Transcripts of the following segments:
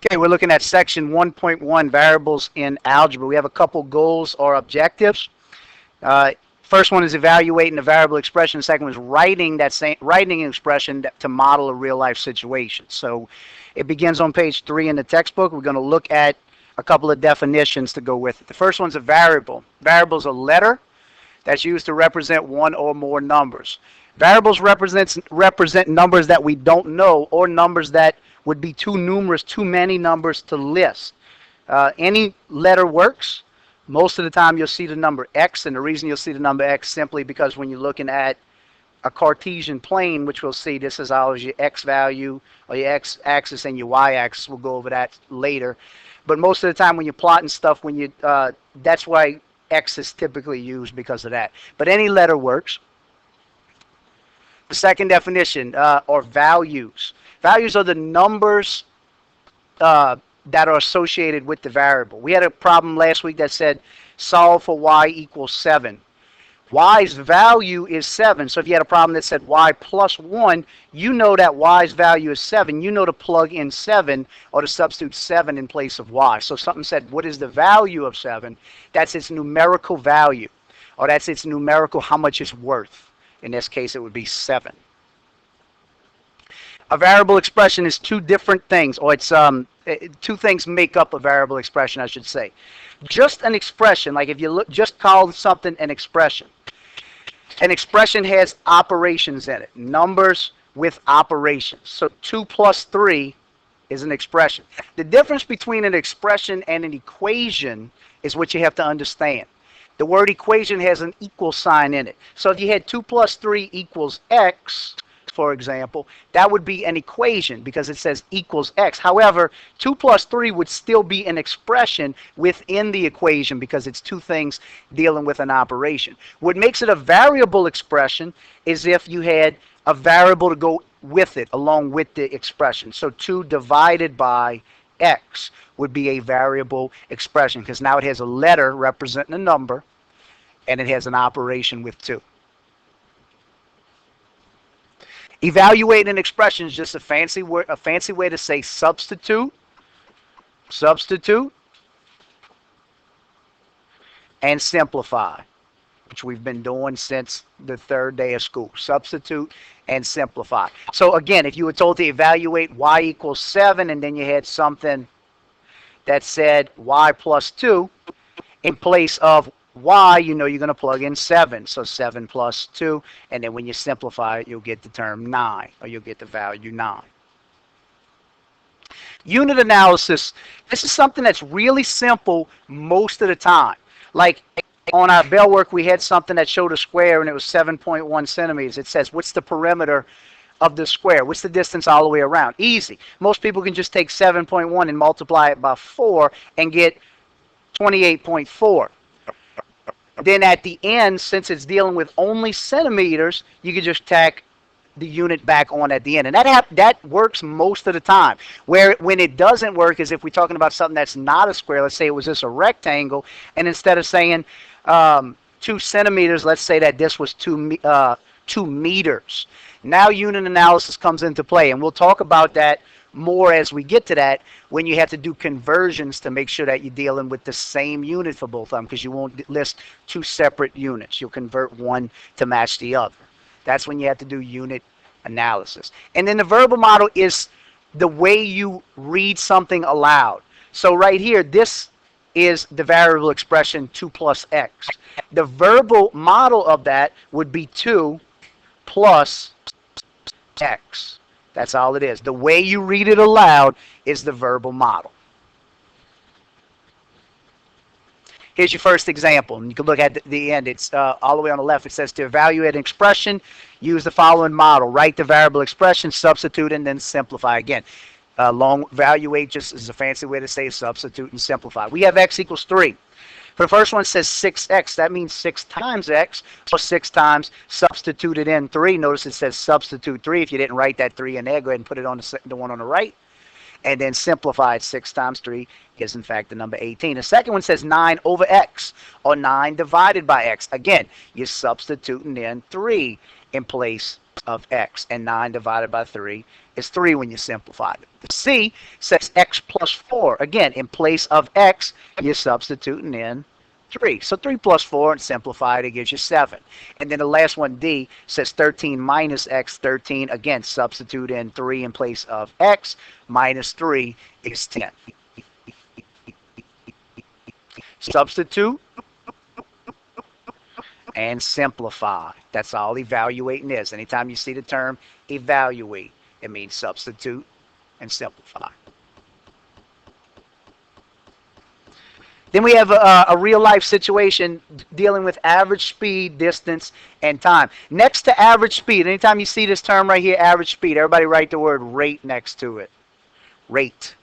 Okay, we're looking at section 1.1, variables in algebra. We have a couple goals or objectives. Uh, First one is evaluating the variable expression. The second one is writing an expression to model a real life situation. So it begins on page 3 in the textbook. We're going to look at a couple of definitions to go with it. The first one's a variable. Variable is a letter that's used to represent one or more numbers. Variables represent numbers that we don't know, or numbers that would be too numerous, too many numbers to list. Any letter works. Most of the time you'll see the number x, and the reason you'll see the number x simply because when you're looking at a Cartesian plane, which we'll see, this is always your x value or your x-axis and your y-axis. We'll go over that later. But most of the time when you're plotting stuff, that's why x is typically used because of that. But any letter works. The second definition are values. Values are the numbers that are associated with the variable. We had a problem last week that said solve for y equals 7. Y's value is 7. So if you had a problem that said y plus 1, you know that y's value is 7. You know to plug in 7 or to substitute 7 in place of y. So if something said, what is the value of 7? That's its numerical value, or that's its numerical how much it's worth. In this case, it would be 7. A variable expression is two different things, or it's two things make up a variable expression, I should say. Just an expression, like if you look, just call something an expression. An expression has operations in it, numbers with operations. So 2 plus 3 is an expression. The difference between an expression and an equation is what you have to understand. The word equation has an equal sign in it. So if you had 2 plus 3 equals x, for example, that would be an equation because it says equals x. However, 2 plus 3 would still be an expression within the equation because it's two things dealing with an operation. What makes it a variable expression is if you had a variable to go with it, along with the expression. So 2 divided by x would be a variable expression because now it has a letter representing a number and it has an operation with 2. Evaluate an expression is just a fancy way to say substitute, and simplify, which we've been doing since the 3rd day of school. Substitute and simplify. So again, if you were told to evaluate y equals 7 and then you had something that said y plus 2, in place of y, you know you're going to plug in 7. So 7 plus 2, and then when you simplify it, you'll get the term 9, or you'll get the value 9. Unit analysis. This is something that's really simple most of the time. Like on our bell work, we had something that showed a square, and it was 7.1 centimeters. It says, what's the perimeter of the square? What's the distance all the way around? Easy. Most people can just take 7.1 and multiply it by 4 and get 28.4. Then at the end, since it's dealing with only centimeters, you can just tack the unit back on at the end. And that works most of the time. When it doesn't work is if we're talking about something that's not a square. Let's say it was just a rectangle, and instead of saying 2 centimeters, let's say that this was 2 meters. Now unit analysis comes into play, and we'll talk about that more as we get to that, when you have to do conversions to make sure that you're dealing with the same unit for both of them, because you won't list 2 separate units. You'll convert one to match the other. That's when you have to do unit analysis. And then the verbal model is the way you read something aloud. So right here, this is the variable expression 2 plus x. The verbal model of that would be 2 plus x. That's all it is. The way you read it aloud is the verbal model. Here's your first example. And you can look at the end. It's all the way on the left. It says to evaluate an expression, use the following model. Write the variable expression, substitute, and then simplify. Again, long evaluate just is a fancy way to say substitute and simplify. We have x equals 3. For the first one, it says 6x. That means 6 times x. So 6 times substituted in 3. Notice it says substitute 3. If you didn't write that 3 in there, go ahead and put it on the one on the right. And then simplify it. 6 times 3 is, in fact, the number 18. The second one says 9 over x, or 9 divided by x. Again, you're substituting in 3 in place of x. And 9 divided by 3 is 3 when you simplify it. The C says x plus 4. Again, in place of x, you're substituting in 3. So 3 plus 4 and simplify it gives you 7. And then the last one, D, says 13 minus x, 13. Again, substitute in 3 in place of x. Minus 3 is 10. Substitute and simplify. That's all evaluating is. Anytime you see the term evaluate, it means substitute and simplify. Then we have a real life situation dealing with average speed, distance, and time. Next to average speed, anytime you see this term right here, average speed, everybody write the word rate next to it. Rate.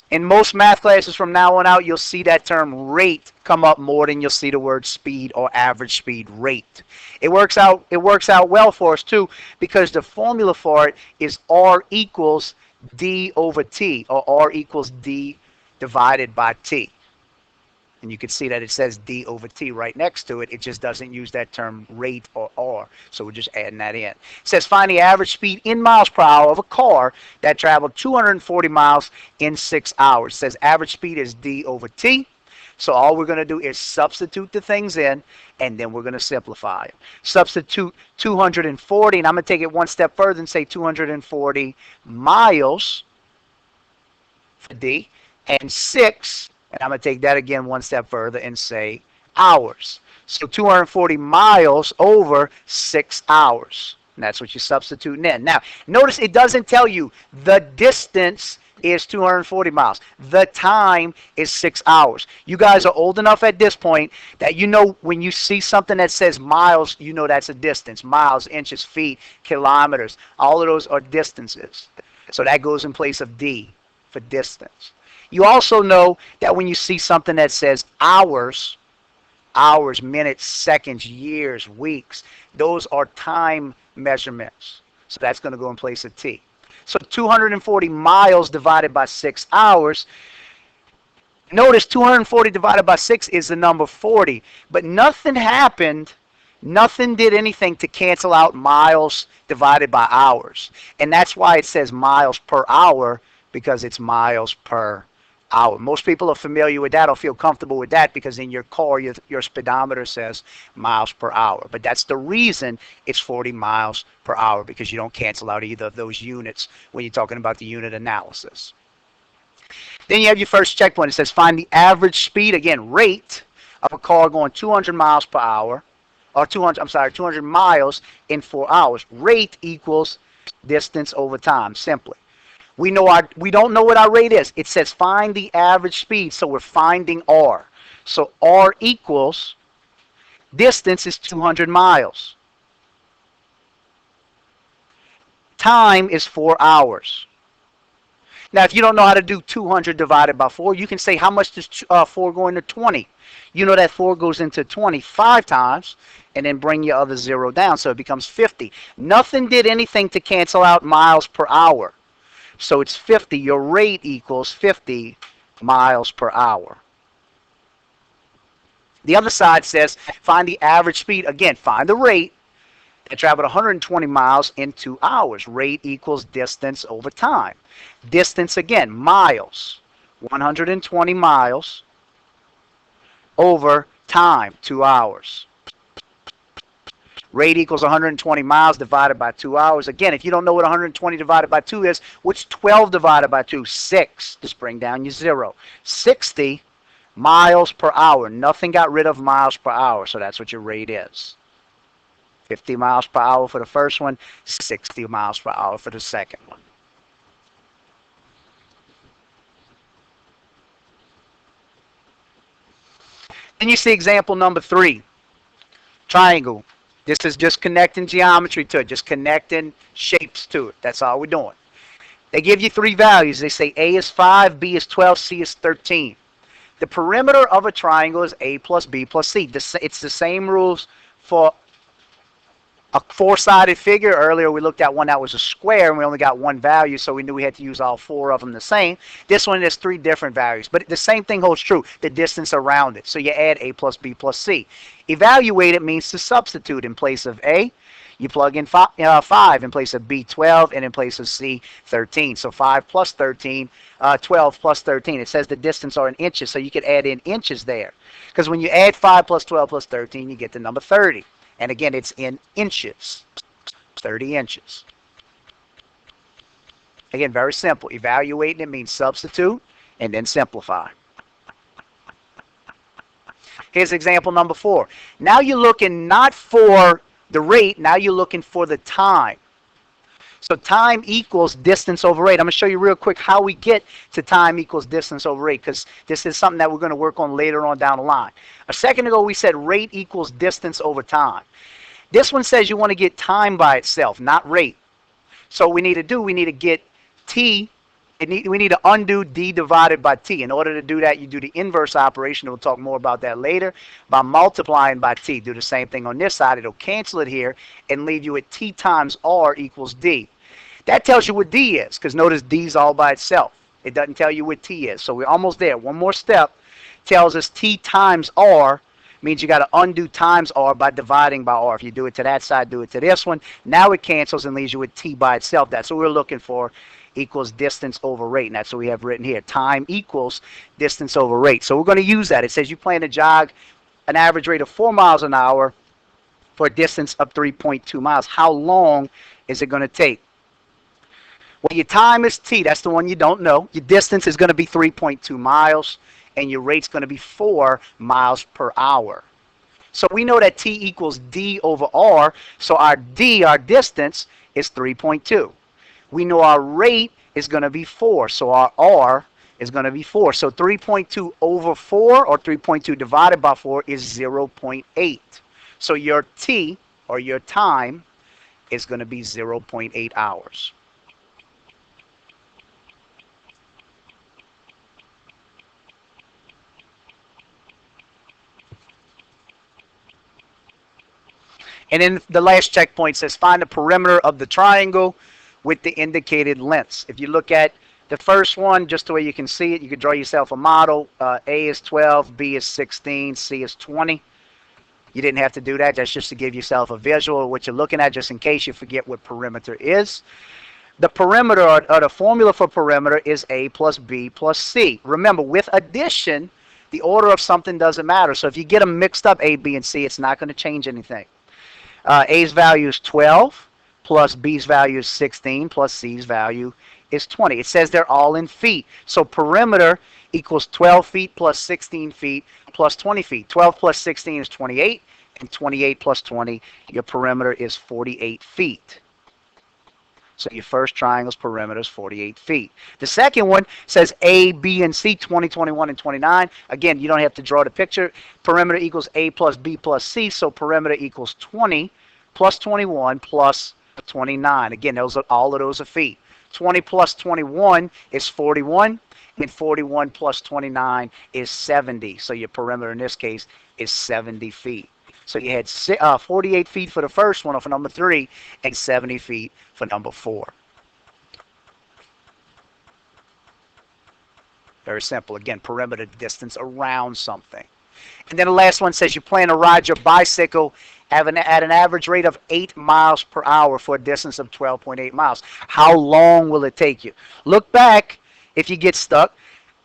In most math classes from now on out, you'll see that term rate come up more than you'll see the word speed or average speed rate. It works out well for us too, because the formula for it is R equals D over T, or R equals D divided by T. And you can see that it says D over T right next to it. It just doesn't use that term rate or R. So we're just adding that in. It says find the average speed in miles per hour of a car that traveled 240 miles in 6 hours. It says average speed is D over T. So all we're going to do is substitute the things in, and then we're going to simplify it. Substitute 240, and I'm going to take it one step further and say 240 miles for D, and 6. And I'm going to take that again one step further and say hours. So 240 miles over 6 hours. And that's what you're substituting in. Now, notice it doesn't tell you the distance is 240 miles. The time is 6 hours. You guys are old enough at this point that you know when you see something that says miles, you know that's a distance. Miles, inches, feet, kilometers. All of those are distances. So that goes in place of D for distance. You also know that when you see something that says hours, minutes, seconds, years, weeks, those are time measurements. So that's going to go in place of T. So 240 miles divided by 6 hours. Notice 240 divided by 6 is the number 40. But nothing happened, nothing did anything to cancel out miles divided by hours. And that's why it says miles per hour, because it's miles per hour. Most people are familiar with that or feel comfortable with that because in your car, your speedometer says miles per hour. But that's the reason it's 40 miles per hour, because you don't cancel out either of those units when you're talking about the unit analysis. Then you have your first checkpoint. It says find the average speed, again, rate of a car going 200 miles per hour, or 200 miles in 4 hours. Rate equals distance over time, simply. We don't know what our rate is. It says find the average speed, so we're finding R. So R equals, distance is 200 miles. Time is 4 hours. Now, if you don't know how to do 200 divided by 4, you can say how much does 4 go into 20? You know that 4 goes into 20 5 times, and then bring your other 0 down, so it becomes 50. Nothing did anything to cancel out miles per hour. So it's 50. Your rate equals 50 miles per hour. The other side says find the average speed. Again, find the rate that traveled 120 miles in 2 hours. Rate equals distance over time. Distance, again, miles. 120 miles over time, 2 hours. Rate equals 120 miles divided by 2 hours. Again, if you don't know what 120 divided by 2 is, what's 12 divided by 2? 6. Just bring down your 0. 60 miles per hour. Nothing got rid of miles per hour, so that's what your rate is. 50 miles per hour for the first one, 60 miles per hour for the second one. Then you see example number 3. Triangle. This is just connecting geometry to it, just connecting shapes to it. That's all we're doing. They give you 3 values. They say A is 5, B is 12, C is 13. The perimeter of a triangle is A plus B plus C. It's the same rules for a 4-sided figure. Earlier we looked at one that was a square and we only got 1 value, so we knew we had to use all 4 of them the same. This one has 3 different values, but the same thing holds true, the distance around it. So you add A plus B plus C. Evaluate it means to substitute. In place of A, You plug in 5 in place of B, 12, and in place of C, 13. So 5 plus 13, 12 plus 13. It says the distance are in inches, so you could add in inches there. Because when you add 5 plus 12 plus 13, you get the number 30. And again, it's in inches, 30 inches. Again, very simple. Evaluating it means substitute and then simplify. Here's example number 4. Now you're looking not for the rate, now you're looking for the time. So time equals distance over rate. I'm going to show you real quick how we get to time equals distance over rate, because this is something that we're going to work on later on down the line. A second ago we said rate equals distance over time. This one says you want to get time by itself, not rate. So what we need to get t, we need to undo d divided by t. In order to do that, you do the inverse operation. We'll talk more about that later. By multiplying by t, do the same thing on this side. It'll cancel it here and leave you at t times r equals d. That tells you what d is, because notice d is all by itself. It doesn't tell you what t is. So we're almost there. One more step tells us t times r means you got to undo times r by dividing by r. If you do it to that side, do it to this one. Now it cancels and leaves you with t by itself. That's what we're looking for, equals distance over rate. And that's what we have written here. Time equals distance over rate. So we're going to use that. It says you plan to jog an average rate of 4 miles an hour for a distance of 3.2 miles. How long is it going to take? Well, your time is t. That's the one you don't know. Your distance is going to be 3.2 miles. And your rate's going to be 4 miles per hour. So we know that t equals d over r. So our d, our distance, is 3.2. We know our rate is going to be 4. So our r is going to be 4. So 3.2 over 4, or 3.2 divided by 4, is 0.8. So your t, or your time, is going to be 0.8 hours. And then the last checkpoint says find the perimeter of the triangle with the indicated lengths. If you look at the first one, just the way you can see it, you can draw yourself a model. A is 12, B is 16, C is 20. You didn't have to do that. That's just to give yourself a visual of what you're looking at, just in case you forget what perimeter is. The perimeter, or the formula for perimeter, is A plus B plus C. Remember, with addition, the order of something doesn't matter. So if you get them mixed up, A, B, and C, it's not going to change anything. A's value is 12, plus B's value is 16, plus C's value is 20. It says they're all in feet. So perimeter equals 12 feet plus 16 feet plus 20 feet. 12 plus 16 is 28, and 28 plus 20, your perimeter is 48 feet. So your first triangle's perimeter is 48 feet. The second one says A, B, and C, 20, 21, and 29. Again, you don't have to draw the picture. Perimeter equals A plus B plus C, so perimeter equals 20 plus 21 plus 29. Again, all of those are feet. 20 plus 21 is 41, and 41 plus 29 is 70. So your perimeter in this case is 70 feet. So you had 48 feet for the first one, or for number 3, and 70 feet for number 4. Very simple. Again, perimeter distance around something. And then the last one says you plan to ride your bicycle at an average rate of 8 miles per hour for a distance of 12.8 miles. How long will it take you? Look back if you get stuck.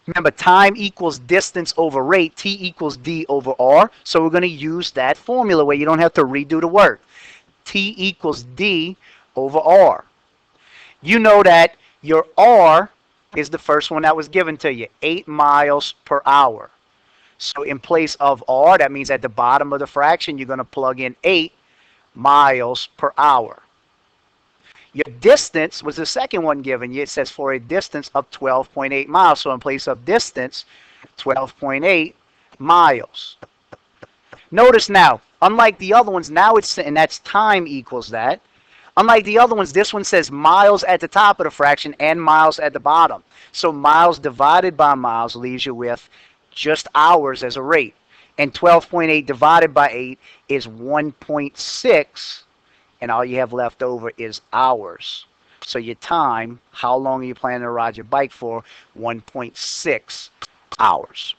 Remember, time equals distance over rate. T equals d over r. So we're going to use that formula where you don't have to redo the work. T equals d over r. You know that your r is the first one that was given to you, 8 miles per hour. So in place of r, that means at the bottom of the fraction, you're going to plug in 8 miles per hour. Your distance was the second one given you. It says for a distance of 12.8 miles. So in place of distance, 12.8 miles. Notice now, unlike the other ones, now it's, and that's time equals that. Unlike the other ones, this one says miles at the top of the fraction and miles at the bottom. So miles divided by miles leaves you with just hours as a rate. And 12.8 divided by 8 is 1.6. And all you have left over is hours. So your time, how long are you planning to ride your bike for? 1.6 hours.